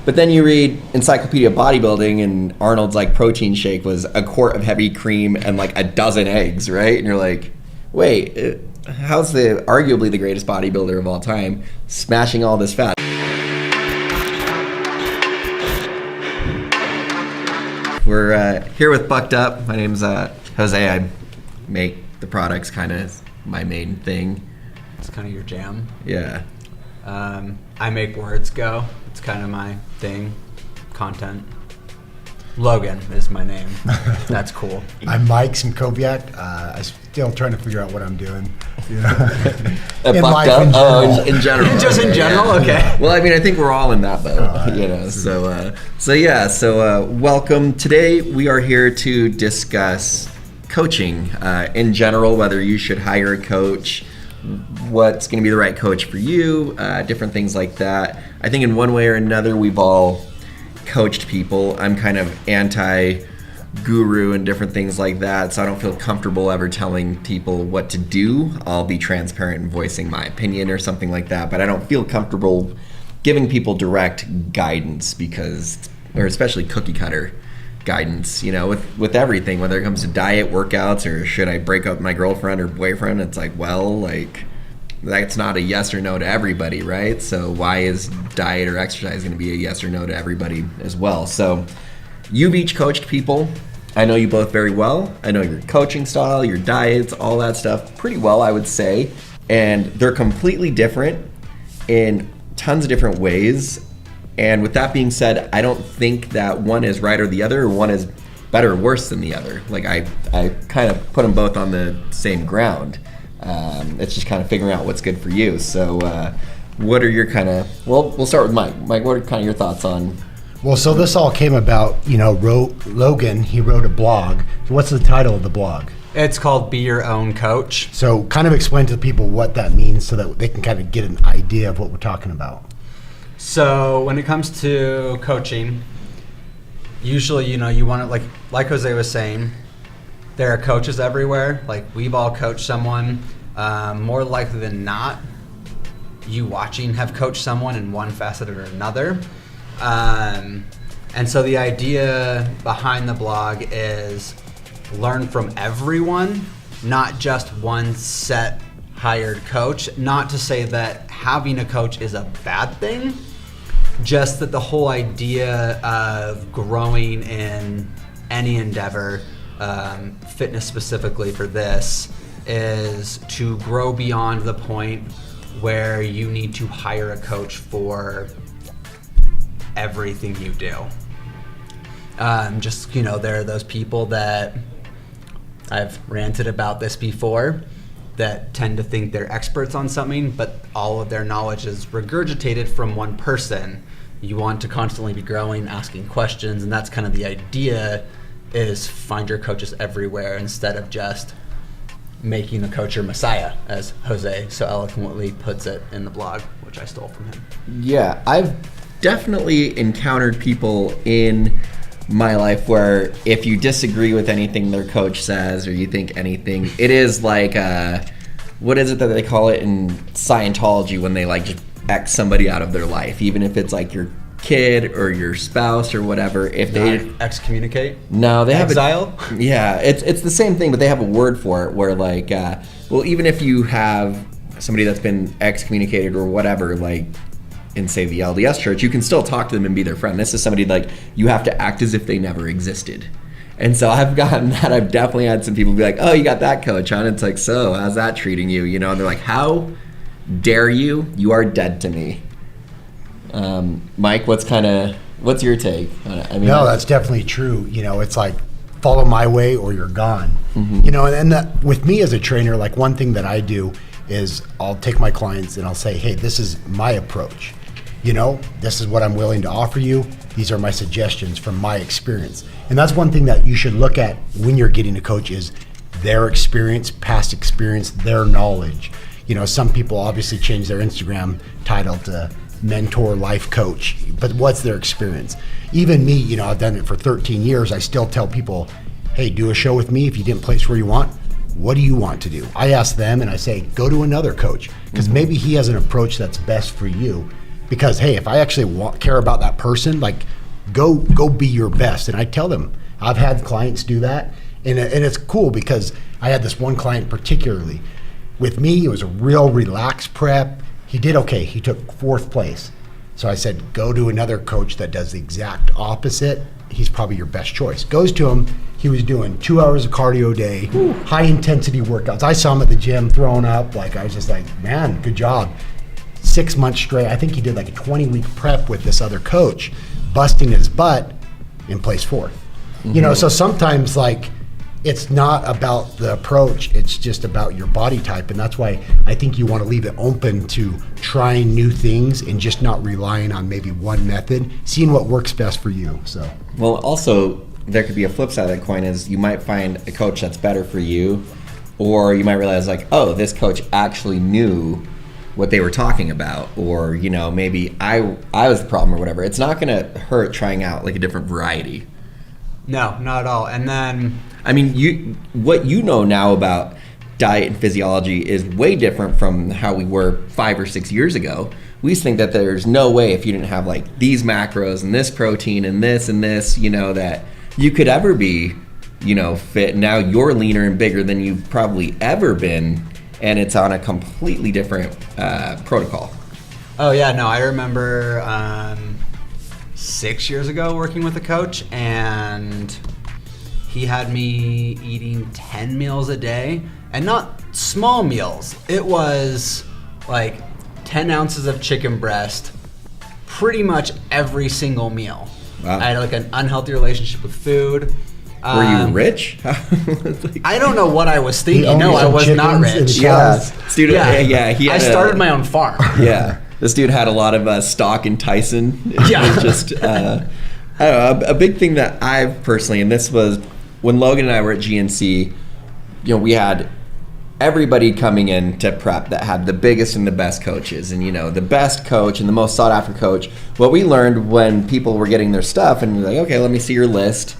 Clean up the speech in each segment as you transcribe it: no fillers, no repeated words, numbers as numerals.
But then you read Encyclopedia Bodybuilding, and Arnold's like protein shake was a quart of heavy cream and like a dozen eggs, right? And you're like, wait, how's the arguably the greatest bodybuilder of all time smashing all this fat? We're here with Bucked Up. My name's Jose. I make the products, kind of my main thing. It's kind of your jam. Yeah. I make words go. It's kind of my thing. Content. Logan is my name. That's cool. I'm Mike Simkowiak. I'm still trying to figure out what I'm doing. You know? In life, in general. In general. Just in general? Yeah. Okay. Well, I mean, I think we're all in that boat, you know. So welcome. Today we are here to discuss coaching in general, whether you should hire a coach, what's going to be the right coach for you, different things like that. I think in one way or another, we've all coached people. I'm kind of anti-guru and different things like that, so I don't feel comfortable ever telling people what to do. I'll be transparent in voicing my opinion or something like that, but I don't feel comfortable giving people direct guidance or especially cookie cutter guidance, you know, with everything, whether it comes to diet, workouts, or should I break up with my girlfriend or boyfriend. It's like, well, like, that's not a yes or no to everybody, right? So why is diet or exercise going to be a yes or no to everybody as well? So you've each coached people. I know you both very well. I know your coaching style, your diets, all that stuff pretty well, I would say. And they're completely different in tons of different ways. And with that being said, I don't think that one is right or the other, or one is better or worse than the other. Like I kind of put them both on the same ground. It's just kind of figuring out what's good for you. So what are your we'll start with Mike. Mike, what are kind of your thoughts on? Well, so this all came about, you know, Logan, he wrote a blog. So what's the title of the blog? It's called Be Your Own Coach. So kind of explain to the people what that means so that they can kind of get an idea of what we're talking about. So when it comes to coaching, usually, you know, you want to, like Jose was saying, there are coaches everywhere. Like, we've all coached someone. More likely than not, you watching have coached someone in one facet or another. And so the idea behind the blog is learn from everyone, not just one set hired coach. Not to say that having a coach is a bad thing, just that the whole idea of growing in any endeavor, fitness specifically for this, is to grow beyond the point where you need to hire a coach for everything you do. Just, you know, there are those people that, I've ranted about this before, that tend to think they're experts on something, but all of their knowledge is regurgitated from one person. You want to constantly be growing, asking questions, and that's kind of the idea, is find your coaches everywhere instead of just making a coach your messiah, as Jose so eloquently puts it in the blog, which I stole from him. Yeah, I've definitely encountered people in my life where if you disagree with anything their coach says, or you think anything, it is like what is it that they call it in Scientology when they like just X somebody out of their life, even if it's like your kid or your spouse or whatever. If they excommunicate, no, they have exile. Yeah, it's the same thing, but they have a word for it where like well, even if you have somebody that's been excommunicated or whatever, like in, say, the LDS church, you can still talk to them and be their friend. This is somebody like you have to act as if they never existed. And so I've gotten that. I've definitely had some people be like, oh, you got that coach on. It's like, so how's that treating you? You know, and they're like, how dare you? You are dead to me. Mike, what's your take? I mean, no, that's definitely true. You know, it's like follow my way or you're gone. Mm-hmm. You know, and that with me as a trainer, like one thing that I do is I'll take my clients and I'll say, hey, this is my approach. You know, this is what I'm willing to offer you. These are my suggestions from my experience. And that's one thing that you should look at when you're getting a coach is their experience, past experience, their knowledge. You know, some people obviously change their Instagram title to mentor life coach, but what's their experience? Even me, you know, I've done it for 13 years. I still tell people, hey, do a show with me. If you didn't place where you want, what do you want to do? I ask them and I say, go to another coach because maybe he has an approach that's best for you. because hey, if I actually care about that person, like go be your best. And I tell them, I've had clients do that, and it's cool because I had this one client particularly. With me, it was a real relaxed prep. He did okay. He took 4th place. So I said, go to another coach that does the exact opposite. He's probably your best choice. Goes to him. He was doing 2 hours of cardio a day, high intensity workouts. I saw him at the gym throwing up. Like, I was just like, man, good job. 6 months straight. I think he did like a 20-week prep with this other coach, busting his butt in place 4th. You know, so sometimes like it's not about the approach, it's just about your body type. And that's why I think you want to leave it open to trying new things and just not relying on maybe one method, seeing what works best for you. So, well, also there could be a flip side of that coin is you might find a coach that's better for you, or you might realize like, oh, this coach actually knew what they were talking about, or, you know, maybe I was the problem or whatever. It's not going to hurt trying out like a different variety. No, not at all. And then, I mean, what you know now about diet and physiology is way different from how we were 5 or 6 years ago. We used to think that there's no way if you didn't have like these macros and this protein and this, you know, that you could ever be, you know, fit. Now you're leaner and bigger than you've probably ever been, and it's on a completely different protocol. Oh yeah, no, I remember 6 years ago working with a coach, and he had me eating 10 meals a day, and not small meals. It was like 10 ounces of chicken breast pretty much every single meal. Wow. I had like an unhealthy relationship with food. Were you rich? I don't know what I was thinking. No, I was not rich. Yeah, he I started my own farm. Yeah, this dude had a lot of stock in Tyson. Yeah. It was just I don't know, a big thing that I've personally, and this was when Logan and I were at GNC, you know, we had everybody coming in to prep that had the biggest and the best coaches, and you know, the best coach and the most sought after coach. What we learned when people were getting their stuff and we're like, okay, let me see your list.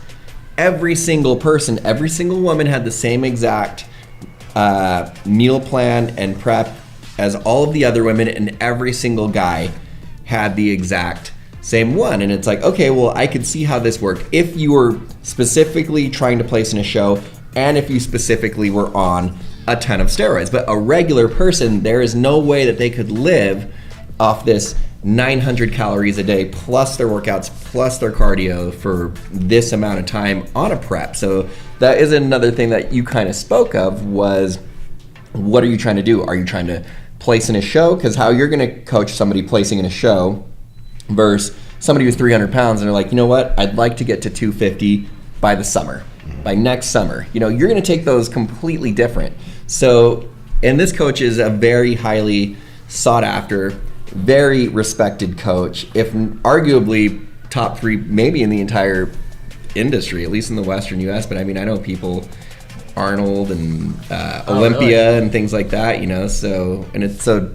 Every single person, every single woman had the same exact meal plan and prep as all of the other women, and every single guy had the exact same one. And it's like, okay, well, I could see how this worked if you were specifically trying to place in a show and if you specifically were on a ton of steroids. But a regular person, there is no way that they could live off this 900 calories a day plus their workouts plus their cardio for this amount of time on a prep. So that is another thing that you kind of spoke of was, what are you trying to do? Are you trying to place in a show? Because how you're going to coach somebody placing in a show versus somebody who's 300 pounds and they're like, you know what, I'd like to get to 250 by the summer, by next summer. You know, you're going to take those completely different. So, and this coach is a very highly sought after, very respected coach, if arguably top 3 maybe in the entire industry, at least in the Western US. But I mean, I know people, Arnold and Olympia really? And things like that, you know, so, and it's so,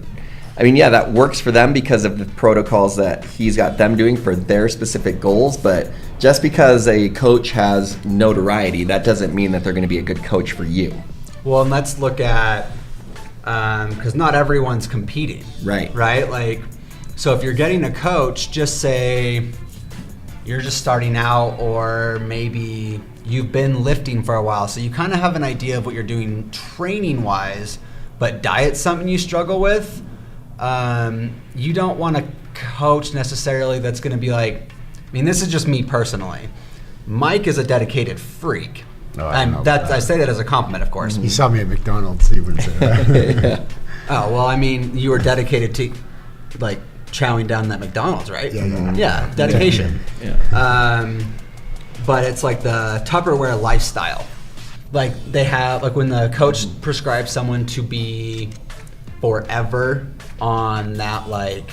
I mean, yeah, that works for them because of the protocols that he's got them doing for their specific goals. But just because a coach has notoriety, that doesn't mean that they're going to be a good coach for you. Well, and let's look at, because not everyone's competing. Right. Like, so if you're getting a coach, just say you're just starting out, or maybe you've been lifting for a while, so you kind of have an idea of what you're doing training wise, but diet's something you struggle with. You don't want a coach necessarily that's going to be like, I mean, this is just me personally. Mike is a dedicated freak. Oh, I say that as a compliment, of course. He saw me at McDonald's, he would say that. Yeah. Oh, well, I mean, you were dedicated to, like, chowing down that McDonald's, right? Yeah, dedication. Yeah. But it's like the Tupperware lifestyle. Like, they have, like, when the coach prescribes someone to be forever on that, like,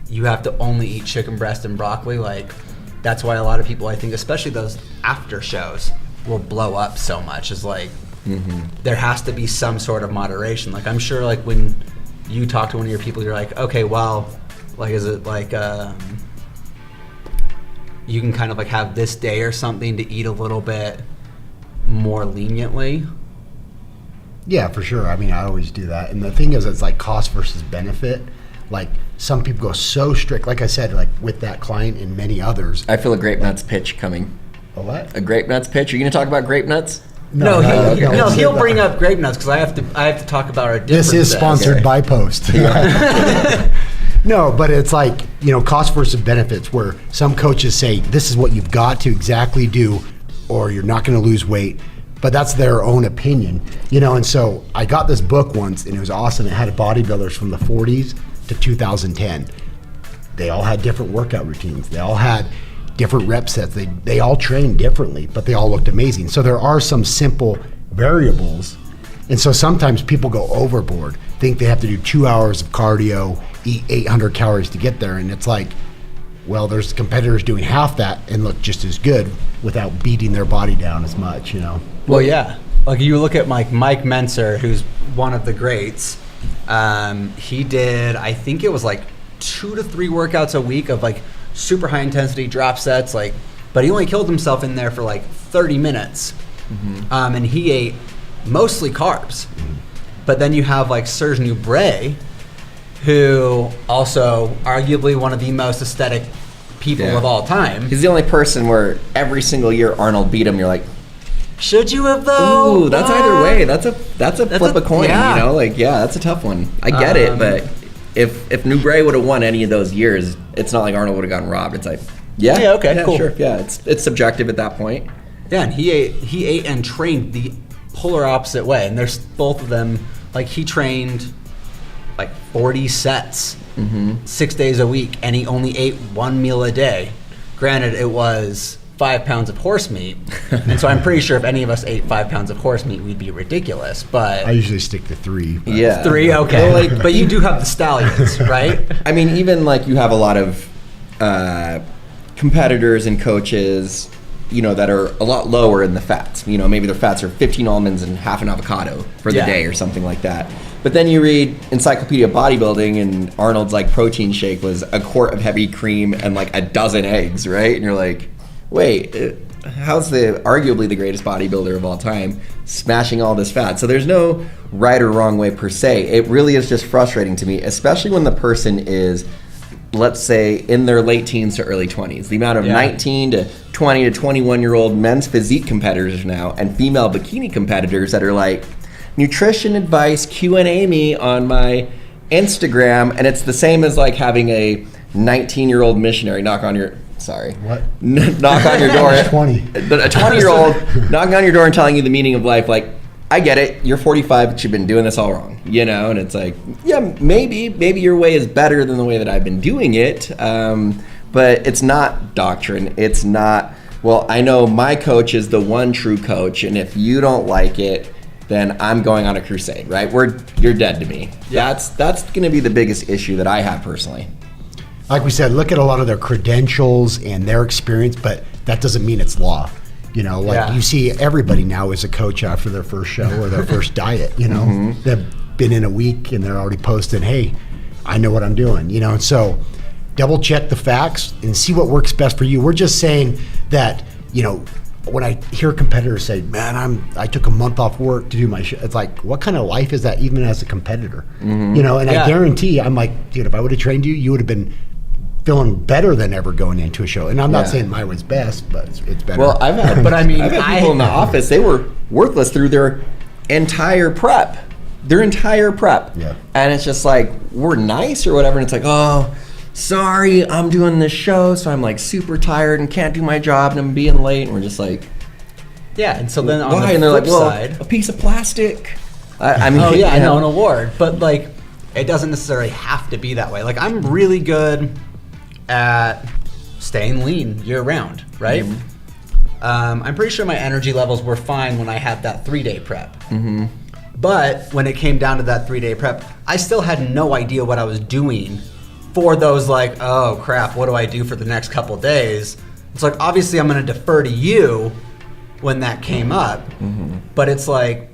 you have to only eat chicken breast and broccoli, like, that's why a lot of people, I think, especially those after shows, will blow up so much. Is like, there has to be some sort of moderation. Like, I'm sure, like, when you talk to one of your people, you're like, okay, well, like, is it like you can kind of like have this day or something to eat a little bit more leniently? Yeah, for sure. I mean, I always do that. And the thing is, it's like cost versus benefit. Like, some people go so strict. Like I said, like with that client and many others. I feel a grape nuts pitch coming. A what? A grape nuts pitch. Are you going to talk about grape nuts? No, he'll bring up grape nuts because I have to talk about our differences. This is sponsored by Post. No, but it's like, cost versus benefits, where some coaches say, this is what you've got to exactly do, or you're not going to lose weight. But that's their own opinion, and so I got this book once, and it was awesome. It had bodybuilders from the 40s to 2010. They all had different workout routines. They all had different rep sets. They all trained differently, but they all looked amazing. So there are some simple variables. And so sometimes people go overboard, think they have to do 2 hours of cardio, eat 800 calories to get there. And it's like, well, there's competitors doing half that and look just as good without beating their body down as much, Well, yeah. Like you look at Mike Menser, who's one of the greats. He did, I think it was like 2 to 3 workouts a week of like super high intensity drop sets, but he only killed himself in there for like 30 minutes. And he ate mostly carbs. But then you have like Serge Nubret, who also arguably one of the most aesthetic people of all time. He's the only person where every single year Arnold beat him. You're like, should you have though? Ooh, that's either way. That's a flip a coin. Yeah. That's a tough one. I get it, but if Nubret would have won any of those years, it's not like Arnold would have gotten robbed. It's like, cool. Sure. Yeah, it's subjective at that point. Yeah, and he ate and trained the polar opposite way. And there's both of them. Like he trained like 40 sets, 6 days a week, and he only ate 1 meal a day. Granted, it was 5 pounds of horse meat, and so I'm pretty sure if any of us ate 5 pounds of horse meat, we'd be ridiculous. But I usually stick to 3. Yeah, 3, okay. Well, but you do have the stallions, right? I mean, even like you have a lot of competitors and coaches, that are a lot lower in the fats. Maybe their fats are 15 almonds and half an avocado for the day or something like that. But then you read Encyclopedia Bodybuilding, and Arnold's like protein shake was a quart of heavy cream and like a dozen eggs, right? And you're like, wait, how's the arguably the greatest bodybuilder of all time smashing all this fat? So there's no right or wrong way per se. It really is just frustrating to me, especially when the person is, let's say, in their late teens to early 20s. The amount of 19 to 20 to 21-year-old men's physique competitors now and female bikini competitors that are like, nutrition advice, Q&A me on my Instagram, and it's the same as like having a 19-year-old missionary knock on your knock on your door. 20. A 20-year-old knocking on your door and telling you the meaning of life. Like, I get it. You're 45, but you've been doing this all wrong, And it's like, yeah, maybe your way is better than the way that I've been doing it. But it's not doctrine. It's not, well, I know my coach is the one true coach, and if you don't like it, then I'm going on a crusade, right? You're dead to me. Yeah. That's going to be the biggest issue that I have personally. Like we said, look at a lot of their credentials and their experience, but that doesn't mean it's law. You see everybody now is a coach after their first show or their first diet, They've been in a week and they're already posting, hey, I know what I'm doing, And so double check the facts and see what works best for you. We're just saying that, when I hear competitors say, man, I took a month off work to do my show, it's like, what kind of life is that even as a competitor? And I guarantee, I'm like, dude, if I would have trained you, you would have been feeling better than ever going into a show. And I'm not saying mine was best, but it's better. Well, I've had people in the office, they were worthless through their entire prep. Yeah. And it's just like, we're nice or whatever. And it's like, oh, sorry, I'm doing this show, so I'm like super tired and can't do my job and I'm being late. And we're just like, yeah. And so then on the and they're flip like, well, side, a piece of plastic. I mean, I know, an award, but like, it doesn't necessarily have to be that way. Like, I'm really good at staying lean year round, right? I'm pretty sure my energy levels were fine when I had that 3-day prep. But when it came down to that 3-day prep, I still had no idea what I was doing for those, like, oh crap, what do I do for the next couple days? It's like, obviously I'm going to defer to you when that came up, but it's like,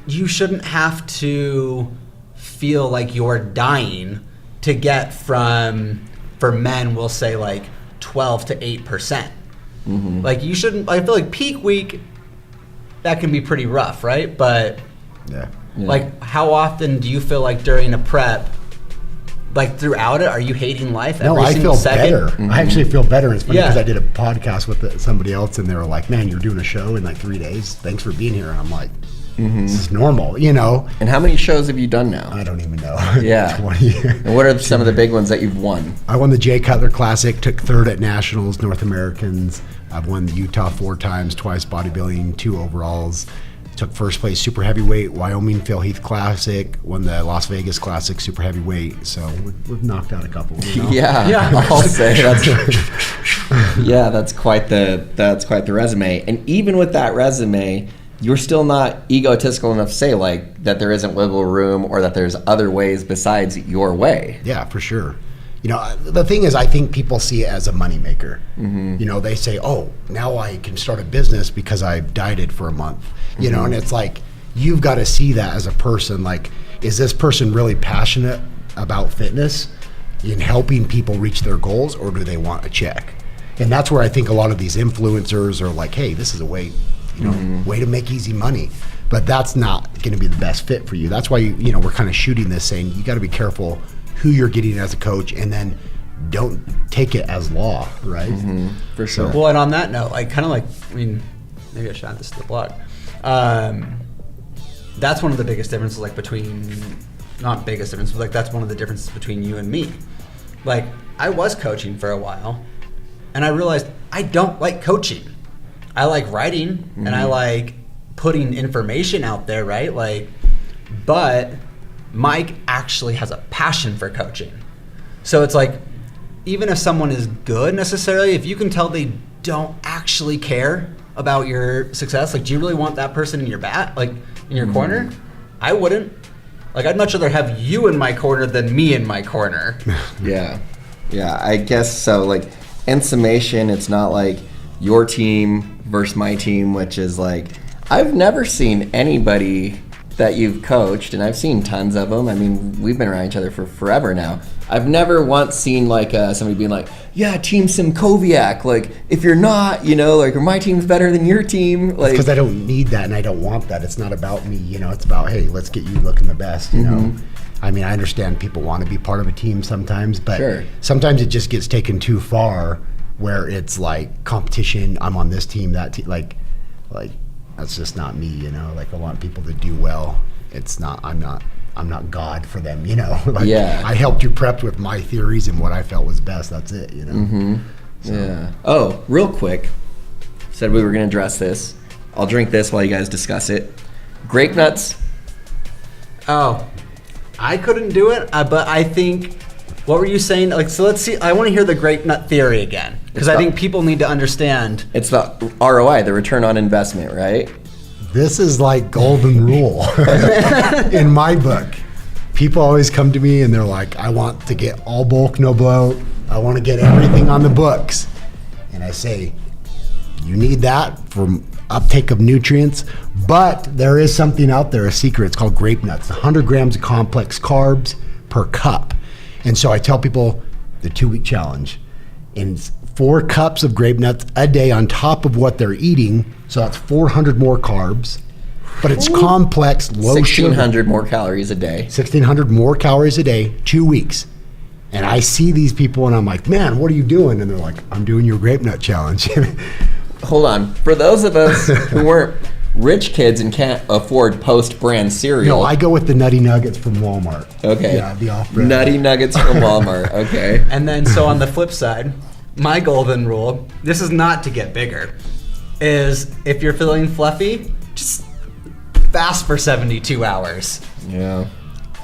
you shouldn't have to feel like you're dying to get from, for men, we'll say like 12 to 8%. Like, you shouldn't, I feel like peak week, that can be pretty rough, right? But like, how often do you feel like during a prep like throughout it, are you hating life No, every I single feel second? better. Mm-hmm. I actually feel better. It's funny Yeah. because I did a podcast with somebody else, and they were like, "Man, you're doing a show in like 3 days. Thanks for being here." And I'm like, "This is normal, you know." And how many shows have you done now? I don't even know. Yeah. 20. And what are some of the big ones that you've won? I won the Jay Cutler Classic, took third at Nationals, North Americans. I've won the Utah 4 times, twice bodybuilding, 2 overalls. Took first place super heavyweight, Wyoming Phil Heath Classic, won the Las Vegas Classic super heavyweight. So we've knocked out a couple. You know? Yeah, I'll say that's that's quite the resume. And even with that resume, you're still not egotistical enough to say like that there isn't wiggle room or that there's other ways besides your way. Yeah, for sure. You know, the thing is, I think people see it as a moneymaker. You know, they say, oh, now I can start a business because I've dieted for a month. You know, and it's like, you've got to see that as a person. Like, is this person really passionate about fitness in helping people reach their goals, or do they want a check? And that's where I think a lot of these influencers are like, hey, this is a way, you know, way to make easy money. But that's not going to be the best fit for you. That's why, you know, we're kind of shooting this saying you got to be careful who you're getting as a coach, and then don't take it as law, right? For sure. Well, and on that note, maybe I should add this to the blog. That's one of the biggest differences, like between, not biggest difference, but like that's one of the differences between you and me. Like, I was coaching for a while, and I realized I don't like coaching. I like writing, and I like putting information out there, right? Like, but Mike actually has a passion for coaching. So it's like, even if someone is good necessarily, if you can tell they don't actually care about your success, like, do you really want that person in your in your corner? I wouldn't. Like, I'd much rather have you in my corner than me in my corner. Yeah, I guess so. Like, in summation, it's not like your team versus my team, which is like, I've never seen anybody that you've coached, and I've seen tons of them. I mean, we've been around each other for forever now. I've never once seen like somebody being like, yeah, Team Simkoviak, like, if you're not, you know, like, or my team's better than your team. Like, because I don't need that, and I don't want that. It's not about me, you know. It's about, hey, let's get you looking the best, you know. I mean, I understand people want to be part of a team sometimes, but sometimes it just gets taken too far, where it's like competition. I'm on this team, that team, like that's just not me, you know. Like, I want people to do well. It's not. I'm not God for them, you know. Like, I helped you prep with my theories and what I felt was best. That's it, you know. Yeah. Oh, real quick. Said we were going to address this. I'll drink this while you guys discuss it. Grape nuts. Oh, I couldn't do it, but I think, what were you saying? Like, so let's see. I want to hear the grape nut theory again, because I think people need to understand. It's the ROI, the return on investment, right? This is like golden rule in my book. People always come to me and they're like, I want to get all bulk, no bloat. I want to get everything on the books. And I say, you need that for uptake of nutrients, but there is something out there, a secret. It's called grape nuts, 100 grams of complex carbs per cup. And so I tell people the 2-week challenge. And 4 cups of grape nuts a day on top of what they're eating. So that's 400 more carbs, but it's complex, low 1,600 more calories a day. 1,600 more calories a day, 2 weeks. And I see these people and I'm like, man, what are you doing? And they're like, I'm doing your grape nut challenge. Hold on. For those of us who weren't rich kids and can't afford Post-brand cereal. No, I go with the Nutty Nuggets from Walmart. Okay. Yeah, the off-brand. Nutty Nuggets from Walmart. Okay. And then, so on the flip side, my golden rule, this is not to get bigger, is if you're feeling fluffy, just fast for 72 hours. Yeah.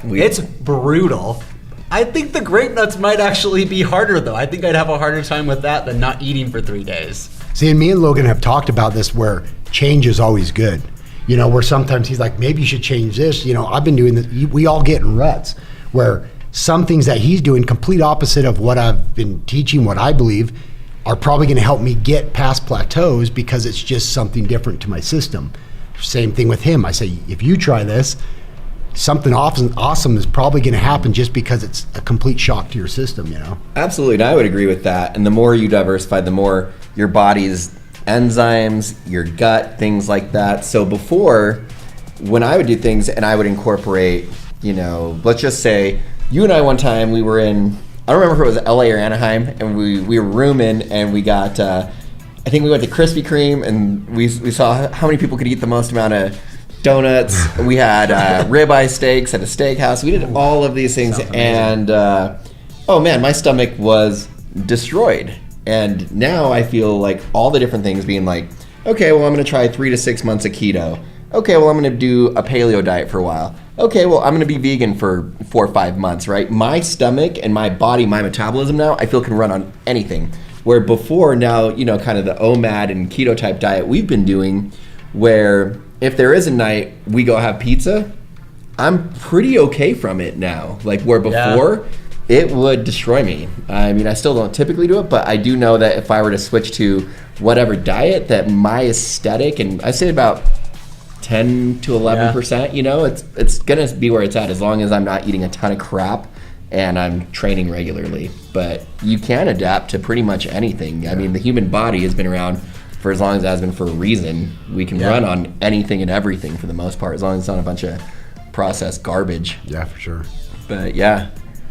It's brutal. I think the grape nuts might actually be harder, though. I think I'd have a harder time with that than not eating for 3 days. See, and me and Logan have talked about this, where change is always good. You know, where sometimes he's like, maybe you should change this. You know, I've been doing this. We all get in ruts where some things that he's doing, complete opposite of what I've been teaching, what I believe, are probably going to help me get past plateaus because it's just something different to my system. Same thing with him. I say, if you try this, something awesome is probably going to happen just because it's a complete shock to your system, you know? Absolutely, and I would agree with that. And the more you diversify, the more your body's enzymes, your gut, things like that. So before, when I would do things and I would incorporate, you know, let's just say you and I one time, we were in, I don't remember if it was LA or Anaheim, and we were rooming, and we got, I think we went to Krispy Kreme, and we saw how many people could eat the most amount of donuts. We had ribeye steaks at a steakhouse. We did all of these things, and oh man, my stomach was destroyed. And now I feel like all the different things being like, okay, well, I'm going to try 3 to 6 months of keto. Okay, well, I'm going to do a paleo diet for a while. Okay, well, I'm going to be vegan for 4 or 5 months, right? My stomach and my body, my metabolism now, I feel can run on anything. Where before now, you know, kind of the OMAD and keto type diet we've been doing, where if there is a night we go have pizza, I'm pretty okay from it now. Like where before, it would destroy me. I mean, I still don't typically do it, but I do know that if I were to switch to whatever diet, that my aesthetic, and I say about 10 to 11%, you know, it's gonna be where it's at as long as I'm not eating a ton of crap and I'm training regularly. But you can adapt to pretty much anything. I mean, the human body has been around for as long as it has been for a reason. We can run on anything and everything for the most part, as long as it's not a bunch of processed garbage. Yeah, for sure. But yeah,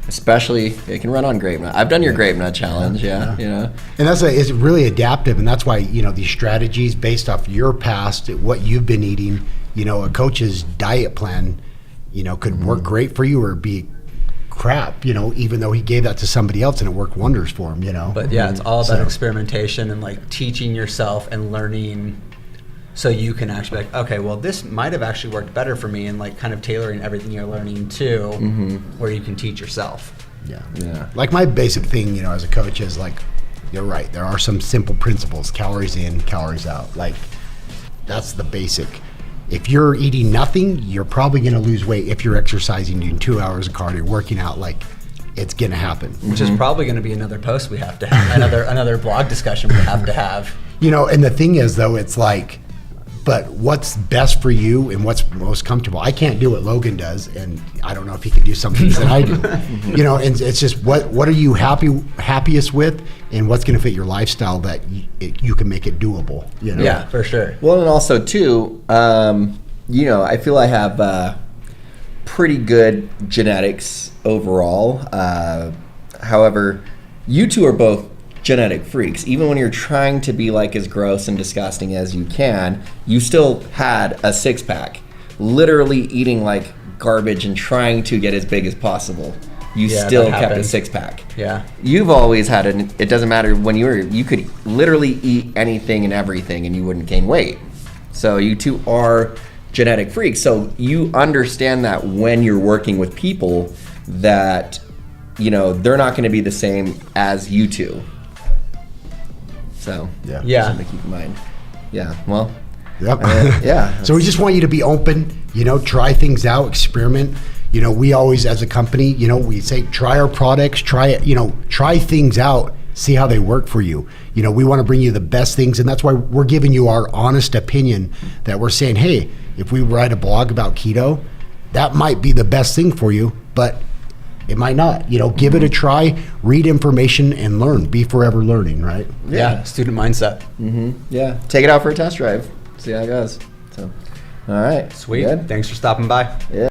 especially it can run on grape nut. I've done your grape nut challenge, you know. And it's really adaptive, and that's why, you know, these strategies based off your past, what you've been eating, you know, a coach's diet plan, you know, could work great for you or be crap, you know, even though he gave that to somebody else and it worked wonders for him, you know. But yeah, it's all about experimentation and like teaching yourself and learning, so you can actually be like, okay, well, this might have actually worked better for me, and like kind of tailoring everything you're learning to where you can teach yourself. Yeah. Like my basic thing, you know, as a coach is like, you're right, there are some simple principles, calories in, calories out. Like that's the basic. If you're eating nothing, you're probably going to lose weight. If you're exercising, doing 2 hours of cardio, working out, like it's going to happen. Which is probably going to be another post we have to have, another blog discussion we have to have. You know, and the thing is though, it's like, but what's best for you and what's most comfortable? I can't do what Logan does, and I don't know if he can do some things that I do. You know, and it's just what are you happiest with, and what's going to fit your lifestyle that you can make it doable. You know? Yeah, for sure. Well, and also too, you know, I feel I have pretty good genetics overall. However, you two are both genetic freaks. Even when you're trying to be like as gross and disgusting as you can, you still had a 6-pack, literally eating like garbage and trying to get as big as possible. You still kept a 6-pack. Yeah. You've always had it doesn't matter when you could literally eat anything and everything and you wouldn't gain weight. So you two are genetic freaks. So you understand that when you're working with people that, you know, they're not going to be the same as you two. So something to keep in mind. Yeah, well. Yep. So we just want you to be open, you know, try things out, experiment. You know, we always, as a company, you know, we say try our products, try things out, see how they work for you. You know, we want to bring you the best things, and that's why we're giving you our honest opinion, that we're saying, hey, if we write a blog about keto, that might be the best thing for you, but it might not. You know, give it a try, read information, and learn. Be forever learning, right? Yeah, student mindset. Yeah, take it out for a test drive. See how it goes. So, all right. Sweet. Good? Thanks for stopping by. Yeah.